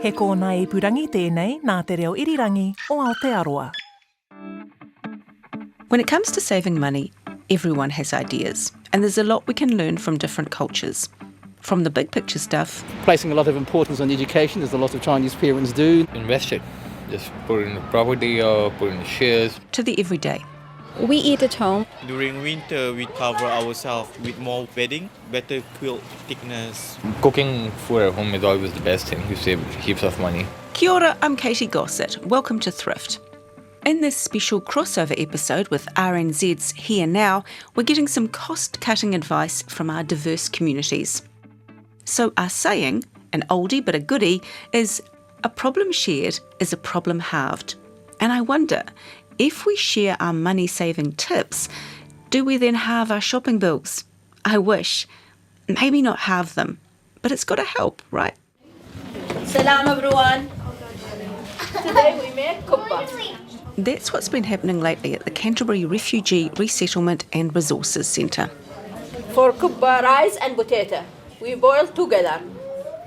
He kōna ipurangi tēnei nā te reo irirangi o Aotearoa. When it comes to saving money, everyone has ideas, and there's a lot we can learn from different cultures. From the big picture stuff, placing a lot of importance on education, as a lot of Chinese parents do. Invest it. Just put it in the property or put it in the shares. to the everyday. We eat at home. During winter, we cover ourselves with more bedding, better quilt thickness. Cooking food at home is always the best thing. You save heaps of money. Kia ora, I'm Katy Gosset. Welcome to Thrift. In this special crossover episode with RNZ's Here Now, we're getting some cost-cutting advice from our diverse communities. So our saying, an oldie but a goodie, is a problem shared is a problem halved. And I wonder, if we share our money-saving tips, do we then halve our shopping bills? I wish. Maybe not halve them, but it's got to help, right? Salam everyone. Today we make kubba. That's what's been happening lately at the Canterbury Refugee, Resettlement and Resources Centre. For kubba, rice and potato. We boil together.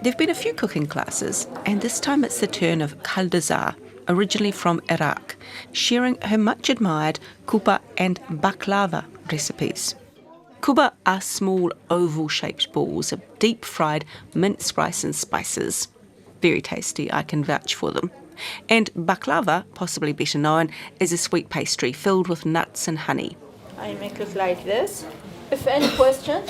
There've been a few cooking classes, and this time it's the turn of Kaldazar, originally from Iraq, sharing her much-admired kuba and baklava recipes. Kuba are small oval-shaped balls of deep-fried minced rice and spices. Very tasty, I can vouch for them. And baklava, possibly better known, is a sweet pastry filled with nuts and honey. I make it like this. If any question,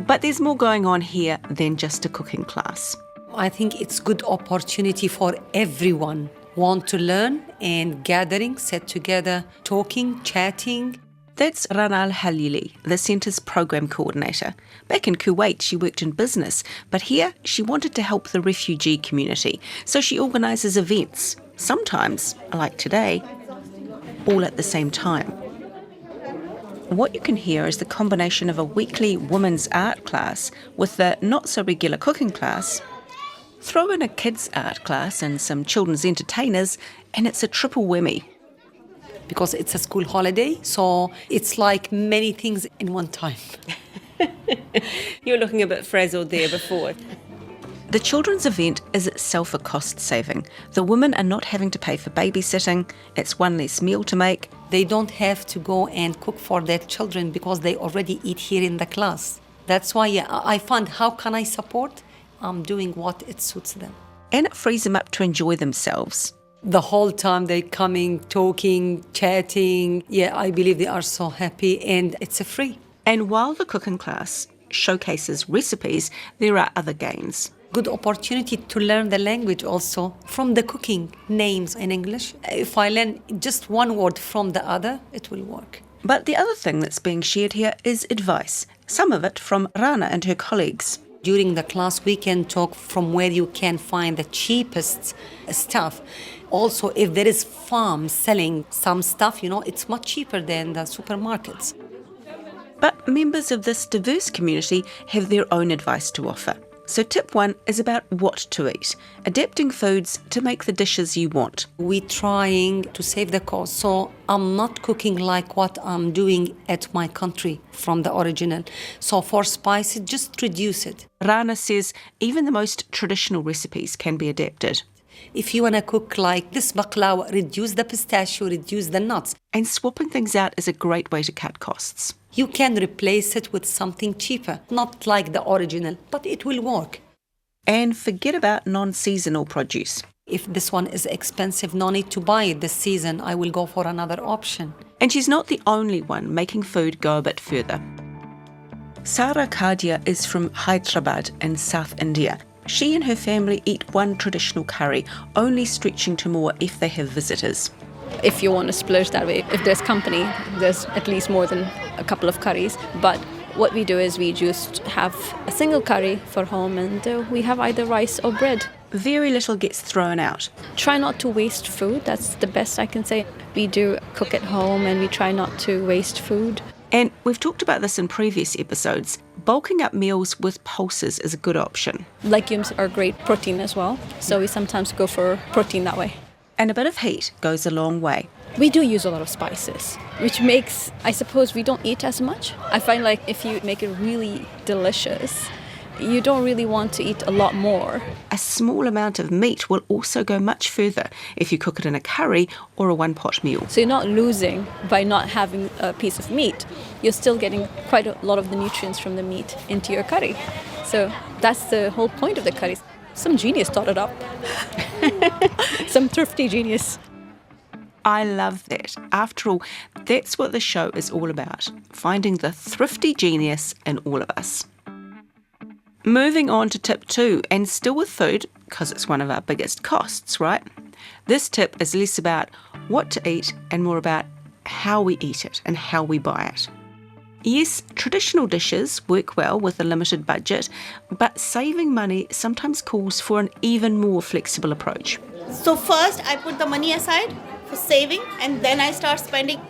But there's more going on here than just a cooking class. I think it's good opportunity for everyone want to learn and gathering, sit together, talking, chatting. That's Rana Al-Halili, the centre's program coordinator. Back in Kuwait, she worked in business, but here she wanted to help the refugee community, so she organises events, sometimes, like today, all at the same time. What you can hear is the combination of a weekly women's art class with the not-so-regular cooking class. Throw in a kids' art class and some children's entertainers, and it's a triple whammy. Because it's a school holiday, so it's like many things in one time. You're looking a bit frazzled there before. The children's event is itself a cost saving. The women are not having to pay for babysitting, it's one less meal to make. They don't have to go and cook for their children because they already eat here in the class. That's why I find how can I support? I'm doing what it suits them. And it frees them up to enjoy themselves. The whole time they're coming, talking, chatting. Yeah, I believe they are so happy and it's a free. And while the cooking class showcases recipes, there are other gains. Good opportunity to learn the language also from the cooking, names in English. If I learn just one word from the other, it will work. But the other thing that's being shared here is advice, some of it from Rana and her colleagues. During the class, we can talk from where you can find the cheapest stuff. Also, if there is farms selling some stuff, it's much cheaper than the supermarkets. But members of this diverse community have their own advice to offer. So tip 1 is about what to eat, adapting foods to make the dishes you want. We're trying to save the cost, so I'm not cooking like what I'm doing at my country from the original. So for spices, just reduce it. Rana says even the most traditional recipes can be adapted. If you want to cook like this baklava, reduce the pistachio, reduce the nuts. And swapping things out is a great way to cut costs. You can replace it with something cheaper, not like the original, but it will work. And forget about non-seasonal produce. If this one is expensive, no need to buy it this season. I will go for another option. And she's not the only one making food go a bit further. Sara Kadia is from Hyderabad in South India. She and her family eat one traditional curry, only stretching to more if they have visitors. If you want to splurge that way, if there's company, there's at least more than a couple of curries. But what we do is we just have a single curry for home and we have either rice or bread. Very little gets thrown out. Try not to waste food, that's the best I can say. We do cook at home and we try not to waste food. And we've talked about this in previous episodes. Bulking up meals with pulses is a good option. Legumes are great protein as well, so we sometimes go for protein that way. And a bit of heat goes a long way. We do use a lot of spices, which makes, I suppose, we don't eat as much. I find like if you make it really delicious, you don't really want to eat a lot more. A small amount of meat will also go much further if you cook it in a curry or a one-pot meal. So you're not losing by not having a piece of meat. You're still getting quite a lot of the nutrients from the meat into your curry. So that's the whole point of the curry. Some genius thought it up. Some thrifty genius. I love that. After all, that's what the show is all about, finding the thrifty genius in all of us. Moving on to tip 2, and still with food, because it's one of our biggest costs, right? This tip is less about what to eat and more about how we eat it and how we buy it. Yes, traditional dishes work well with a limited budget, but saving money sometimes calls for an even more flexible approach. So first I put the money aside for saving and then I start spending.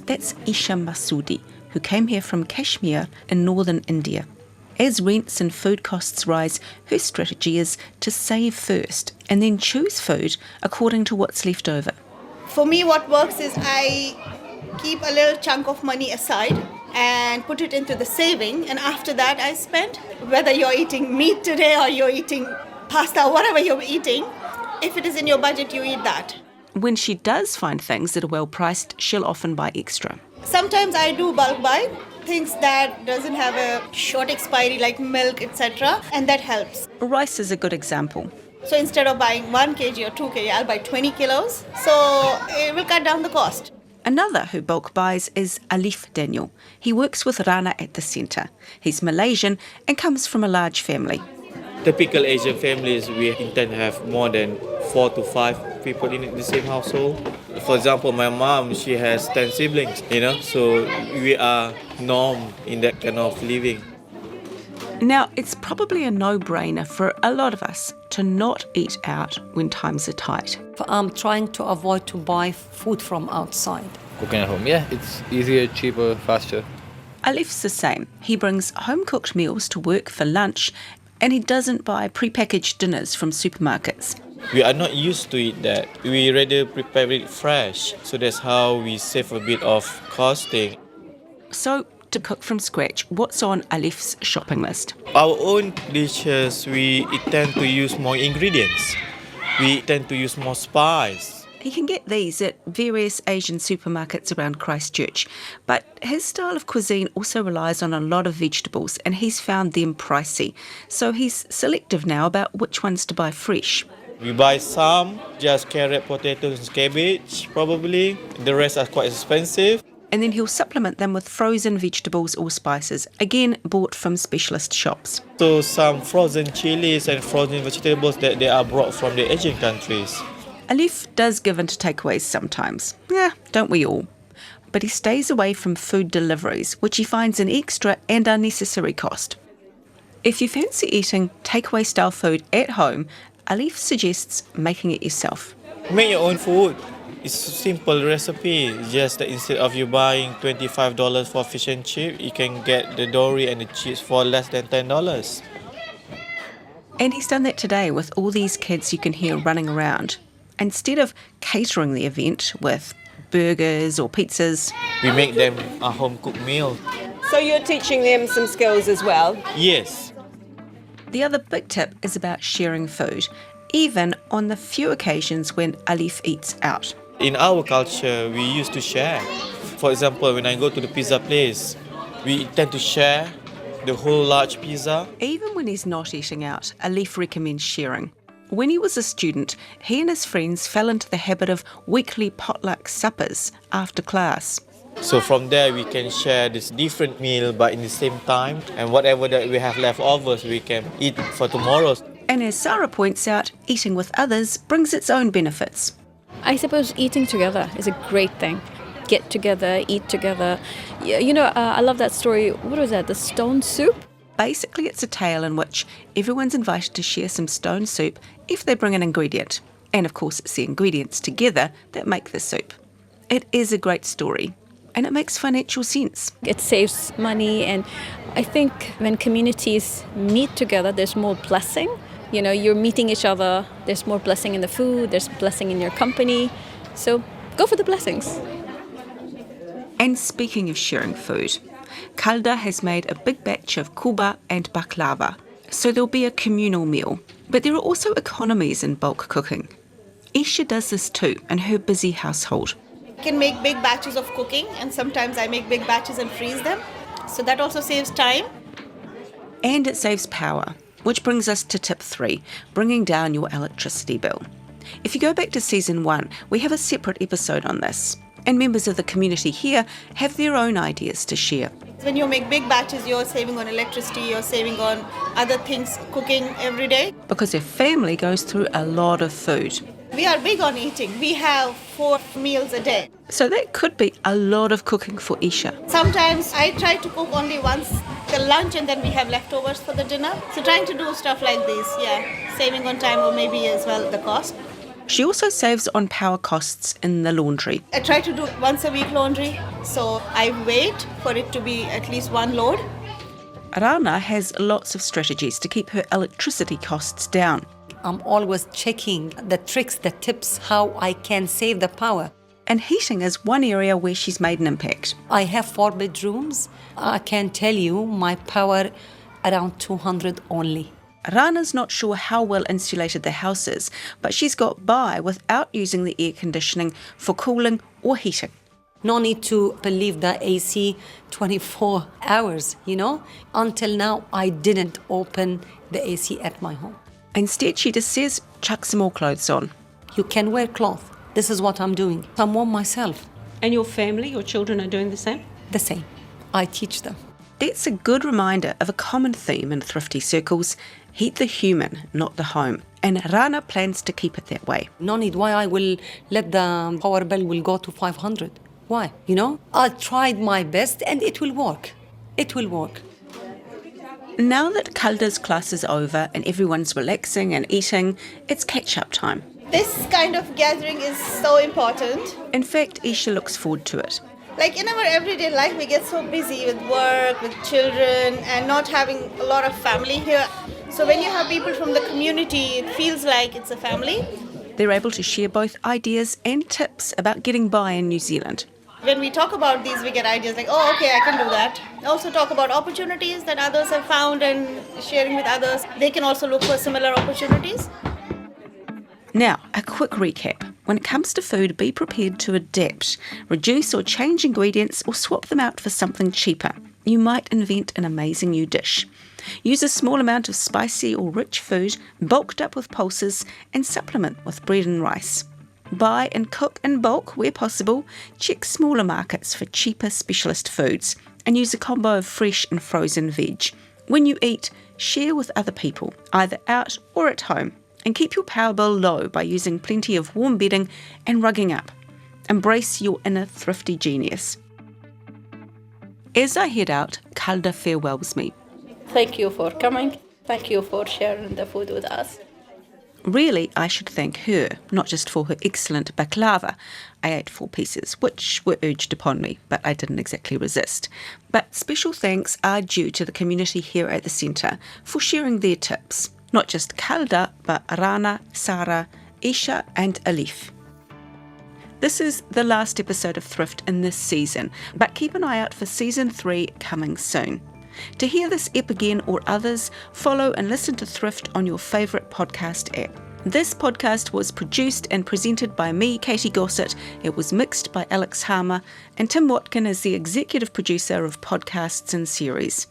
That's Isha Masoodi, who came here from Kashmir in northern India. As rents and food costs rise, her strategy is to save first and then choose food according to what's left over. For me, what works is I keep a little chunk of money aside and put it into the saving, and after that I spend. Whether you're eating meat today or you're eating pasta, whatever you're eating, if it is in your budget, you eat that. When she does find things that are well priced, she'll often buy extra. Sometimes I do bulk buy things that doesn't have a short expiry like milk, etc., and that helps. Rice is a good example. So instead of buying 1 kg or 2 kg, I'll buy 20 kilos. So it will cut down the cost. Another who bulk buys is Alif Daniel. He works with Rana at the centre. He's Malaysian and comes from a large family. Typical Asian families, we intend to have more than 4 to 5 people in the same household. For example, my mom, she has 10 siblings, so we are norm in that kind of living. Now, it's probably a no-brainer for a lot of us to not eat out when times are tight. I'm trying to avoid to buy food from outside. Cooking at home, yeah, it's easier, cheaper, faster. Alif's the same. He brings home-cooked meals to work for lunch and he doesn't buy prepackaged dinners from supermarkets. We are not used to eat that. We rather prepare it fresh. So that's how we save a bit of costing. So, to cook from scratch, what's on Alif's shopping list? Our own dishes, we tend to use more ingredients. We tend to use more spice. He can get these at various Asian supermarkets around Christchurch, but his style of cuisine also relies on a lot of vegetables and he's found them pricey. So he's selective now about which ones to buy fresh. We buy some, just carrot, potatoes and cabbage probably. The rest are quite expensive. And then he'll supplement them with frozen vegetables or spices, again bought from specialist shops. So some frozen chilies and frozen vegetables that they are brought from the Asian countries. Alif does give in to takeaways sometimes. Yeah, don't we all? But he stays away from food deliveries, which he finds an extra and unnecessary cost. If you fancy eating takeaway style food at home, Alif suggests making it yourself. Make your own food. It's a simple recipe. It's just that instead of you buying $25 for fish and chip, you can get the dory and the chips for less than $10. And he's done that today with all these kids you can hear running around. Instead of catering the event with burgers or pizzas, we make them a home-cooked meal. So you're teaching them some skills as well? Yes. The other big tip is about sharing food, even on the few occasions when Alif eats out. In our culture, we used to share. For example, when I go to the pizza place, we tend to share the whole large pizza. Even when he's not eating out, Alif recommends sharing. When he was a student, he and his friends fell into the habit of weekly potluck suppers after class. So from there, we can share this different meal, but in the same time, and whatever that we have leftovers, we can eat for tomorrow. And as Sarah points out, eating with others brings its own benefits. I suppose eating together is a great thing. Get together, eat together. I love that story. What was that? The stone soup? Basically, it's a tale in which everyone's invited to share some stone soup if they bring an ingredient. And of course, it's the ingredients together that make the soup. It is a great story, and it makes financial sense. It saves money, and I think when communities meet together, there's more blessing. You're meeting each other, there's more blessing in the food, there's blessing in your company. So go for the blessings. And speaking of sharing food, Kalda has made a big batch of kuba and baklava, so there'll be a communal meal. But there are also economies in bulk cooking. Isha does this too in her busy household. I can make big batches of cooking, and sometimes I make big batches and freeze them. So that also saves time. And it saves power, which brings us to tip 3, bringing down your electricity bill. If you go back to season 1, we have a separate episode on this. And members of the community here have their own ideas to share. When you make big batches, you're saving on electricity, you're saving on other things, cooking every day. Because her family goes through a lot of food. We are big on eating. We have 4 meals a day. So that could be a lot of cooking for Isha. Sometimes I try to cook only once the lunch and then we have leftovers for the dinner. So trying to do stuff like this, saving on time or maybe as well the cost. She also saves on power costs in the laundry. I try to do once a week laundry, so I wait for it to be at least one load. Rana has lots of strategies to keep her electricity costs down. I'm always checking the tricks, the tips, how I can save the power. And heating is one area where she's made an impact. I have 4 bedrooms. I can tell you my power around 200 only. Rana's not sure how well insulated the house is, but she's got by without using the air conditioning for cooling or heating. No need to believe the AC 24 hours, Until now, I didn't open the AC at my home. Instead, she just says, chuck some more clothes on. You can wear cloth. This is what I'm doing. I'm warm myself. And your family, your children are doing the same? The same. I teach them. That's a good reminder of a common theme in thrifty circles: heat the human, not the home. And Rana plans to keep it that way. No need why I will let the power bill will go to 500. Why? I tried my best and it will work. It will work. Now that Kalda's class is over and everyone's relaxing and eating, it's catch-up time. This kind of gathering is so important. In fact, Isha looks forward to it. Like in our everyday life, we get so busy with work, with children, and not having a lot of family here. So when you have people from the community, it feels like it's a family. They're able to share both ideas and tips about getting by in New Zealand. When we talk about these, we get ideas like, oh, okay, I can do that. Also talk about opportunities that others have found and sharing with others. They can also look for similar opportunities. Now, a quick recap. When it comes to food, be prepared to adapt. Reduce or change ingredients or swap them out for something cheaper. You might invent an amazing new dish. Use a small amount of spicy or rich food, bulked up with pulses, and supplement with bread and rice. Buy and cook in bulk where possible. Check smaller markets for cheaper specialist foods. And use a combo of fresh and frozen veg. When you eat, share with other people, either out or at home. And keep your power bill low by using plenty of warm bedding and rugging up. Embrace your inner thrifty genius. As I head out, Kalda farewells me. Thank you for coming. Thank you for sharing the food with us. Really, I should thank her, not just for her excellent baklava. I ate 4 pieces, which were urged upon me, but I didn't exactly resist. But special thanks are due to the community here at the centre for sharing their tips. Not just Kalda, but Rana, Sarah, Isha and Alif. This is the last episode of Thrift in this season, but keep an eye out for season 3 coming soon. To hear this ep again or others, follow and listen to Thrift on your favourite podcast app. This podcast was produced and presented by me, Katy Gosset. It was mixed by Alex Harmer, and Tim Watkin is the executive producer of podcasts and series.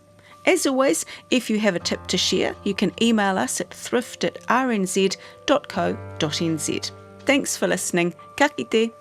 As always, if you have a tip to share, you can email us at thrift@rnz.co.nz. Thanks for listening. Ka kite.